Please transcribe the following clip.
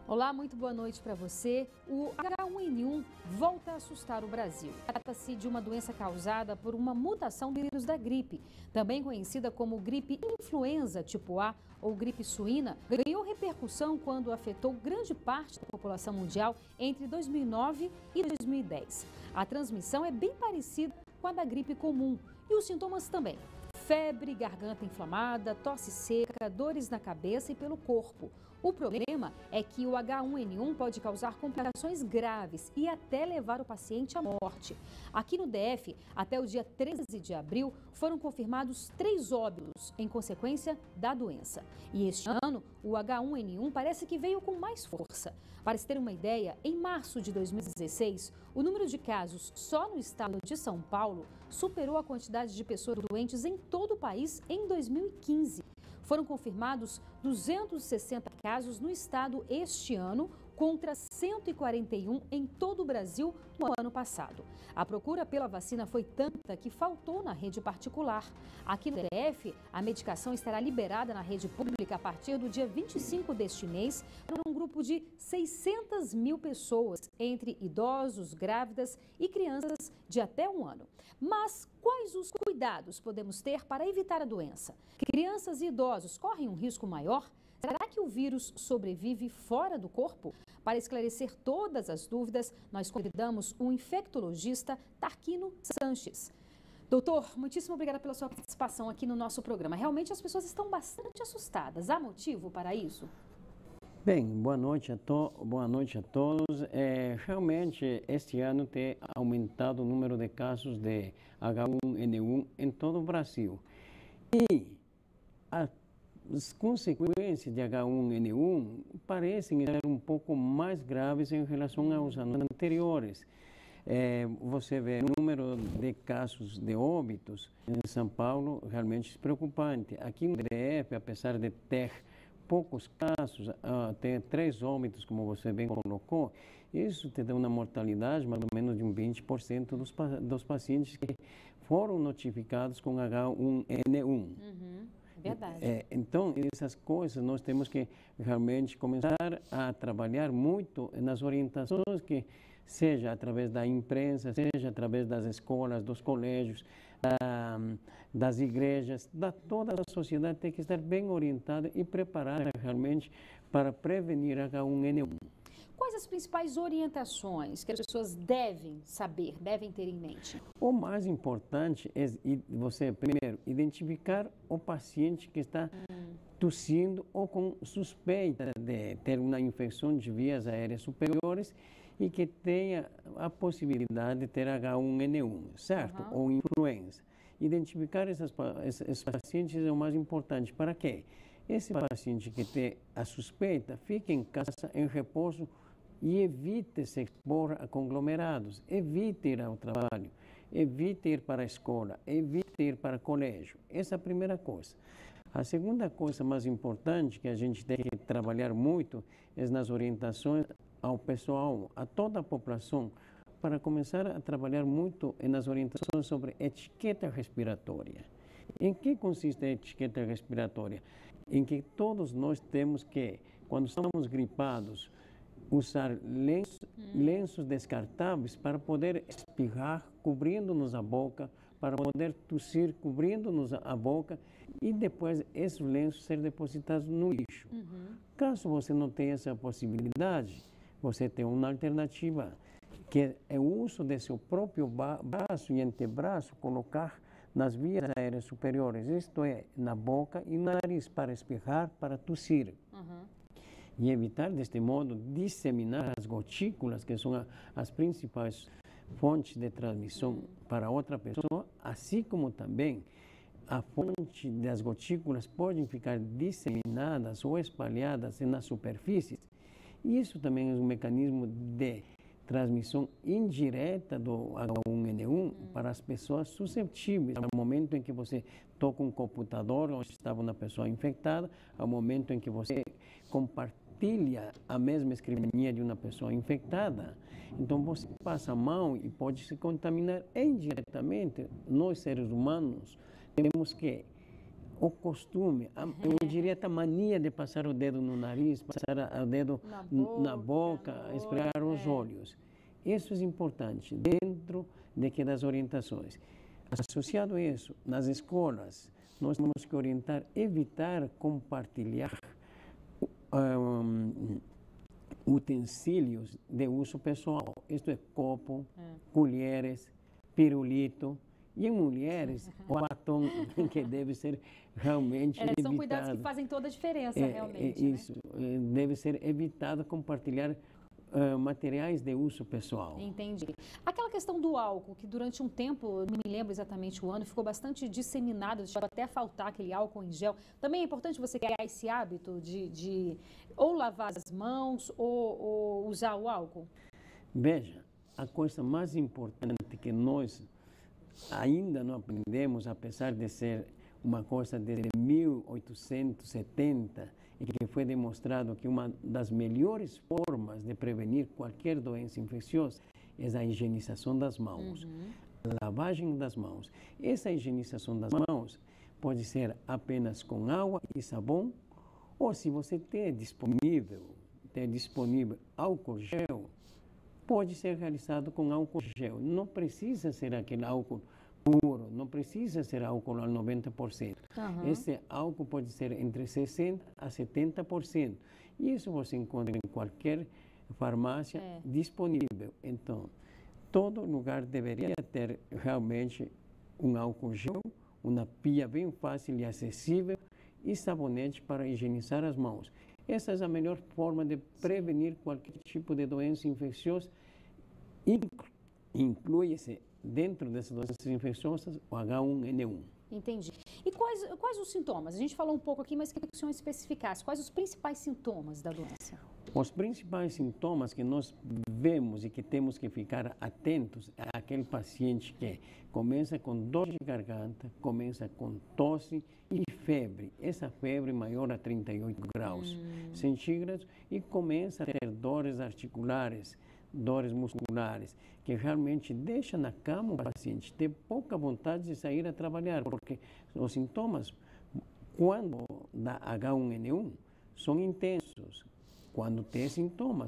Olá, muito boa noite para você. O H1N1 volta a assustar o Brasil. Trata-se de uma doença causada por uma mutação do vírus da gripe, também conhecida como gripe influenza tipo A ou gripe suína. Ganhou repercussão quando afetou grande parte da população mundial entre 2009 e 2010. A transmissão é bem parecida com a da gripe comum e os sintomas também. Febre, garganta inflamada, tosse seca, dores na cabeça e pelo corpo. O problema é que o H1N1 pode causar complicações graves e até levar o paciente à morte. Aqui no DF, até o dia 13 de abril, foram confirmados 3 óbitos em consequência da doença. E este ano, o H1N1 parece que veio com mais força. Para se ter uma ideia, em março de 2016, o número de casos só no estado de São Paulo superou a quantidade de pessoas doentes em todo o país em 2015. Foram confirmados 260 casos no estado este ano, contra 141 em todo o Brasil no ano passado. A procura pela vacina foi tanta que faltou na rede particular. Aqui no DF, a medicação estará liberada na rede pública a partir do dia 25 deste mês para um grupo de 600 mil pessoas, entre idosos, grávidas e crianças de até 1 ano. Mas quais os cuidados podemos ter para evitar a doença? Crianças e idosos correm um risco maior? Será que o vírus sobrevive fora do corpo? Para esclarecer todas as dúvidas, nós convidamos o infectologista Tarquino Sanches. Doutor, muitíssimo obrigada pela sua participação aqui no nosso programa. Realmente as pessoas estão bastante assustadas. Há motivo para isso? Bem, boa noite a todos. Realmente, este ano tem aumentado o número de casos de H1N1 em todo o Brasil. E as consequências de H1N1 parecem ser um pouco mais graves em relação aos anos anteriores. Você vê o número de casos de óbitos em São Paulo realmente preocupante. Aqui no DF, apesar de ter poucos casos, tem 3 óbitos, como você bem colocou, isso te dá uma mortalidade mais ou menos de 20% dos pacientes que foram notificados com H1N1. Verdade. Então, essas coisas nós temos que realmente começar a trabalhar muito nas orientações que seja através da imprensa, seja através das escolas, dos colégios, das igrejas, toda a sociedade tem que estar bem orientada e preparada realmente para prevenir H1N1. Quais as principais orientações que as pessoas devem saber, devem ter em mente? O mais importante é você, primeiro, identificar o paciente que está tossindo ou com suspeita de ter uma infecção de vias aéreas superiores e que tenha a possibilidade de ter H1N1, certo? Ou influenza. Identificar esses pacientes é o mais importante. Para quê? Esse paciente que tem a suspeita fique em casa em repouso e evite se expor a conglomerados, evite ir ao trabalho, evite ir para a escola, evite ir para o colégio. Essa é a primeira coisa. A segunda coisa mais importante que a gente tem que trabalhar muito é nas orientações ao pessoal, a toda a população, para começar a trabalhar muito nas orientações sobre etiqueta respiratória. Em que consiste a etiqueta respiratória? Em que todos nós temos que, quando estamos gripados, usar lenços descartáveis para poder espirrar, cobrindo-nos a boca, para poder tossir, cobrindo-nos a boca, e depois esses lenços serem depositados no lixo. Caso você não tenha essa possibilidade, você tem uma alternativa, que é o uso de seu próprio braço e antebraço, colocar nas vias aéreas superiores, isto é, na boca e no nariz, para espirrar, para tossir. E evitar, deste modo, disseminar as gotículas, que são as principais fontes de transmissão para outra pessoa, assim como também a fonte das gotículas podem ficar disseminadas ou espalhadas nas superfícies. Isso também é um mecanismo de transmissão indireta do H1N1 para as pessoas suscetíveis. No momento em que você toca um computador onde estava uma pessoa infectada, ao momento em que você compartilha a mesma escrivaninha de uma pessoa infectada, então você passa a mão e pode se contaminar indiretamente. Nós, seres humanos, temos que o costume, eu diria até a mania de passar o dedo no nariz, passar o dedo na boca, esfregar os olhos. Isso é importante, dentro das orientações. Associado a isso, nas escolas, nós temos que orientar, evitar compartilhar utensílios de uso pessoal. Isto é, copo, colheres, pirulito. E em mulheres, o batom que deve ser realmente evitado. São cuidados que fazem toda a diferença, realmente. Isso, deve ser evitado compartilhar materiais de uso pessoal. Entendi. Aquela questão do álcool, que durante um tempo, não me lembro exatamente o ano, ficou bastante disseminado, chegou até a faltar aquele álcool em gel. Também é importante você criar esse hábito de ou lavar as mãos ou usar o álcool? Veja, a coisa mais importante que nós ainda não aprendemos, apesar de ser uma coisa desde 1870, e que foi demonstrado que uma das melhores formas de prevenir qualquer doença infecciosa é a higienização das mãos, a lavagem das mãos. Essa higienização das mãos pode ser apenas com água e sabão, ou se você tem disponível álcool gel, pode ser realizado com álcool gel. Não precisa ser aquele álcool puro, não precisa ser álcool ao 90%. Esse álcool pode ser entre 60% a 70%. Isso você encontra em qualquer farmácia disponível. Então, todo lugar deveria ter realmente um álcool gel, uma pia bem fácil e acessível e sabonete para higienizar as mãos. Essa é a melhor forma de prevenir qualquer tipo de doença infecciosa. Inclui-se dentro dessas doenças infecciosas o H1N1. Entendi. E quais os sintomas? A gente falou um pouco aqui, mas queria que o senhor especificasse. Quais os principais sintomas da doença? Os principais sintomas que nós vemos e que temos que ficar atentos é aquele paciente que começa com dor de garganta, começa com tosse e febre. Essa febre maior a 38 graus centígrados e começa a ter dores articulares, dores musculares, que realmente deixa na cama o paciente ter pouca vontade de sair a trabalhar, porque os sintomas, quando da H1N1, são intensos. Quando tem sintomas,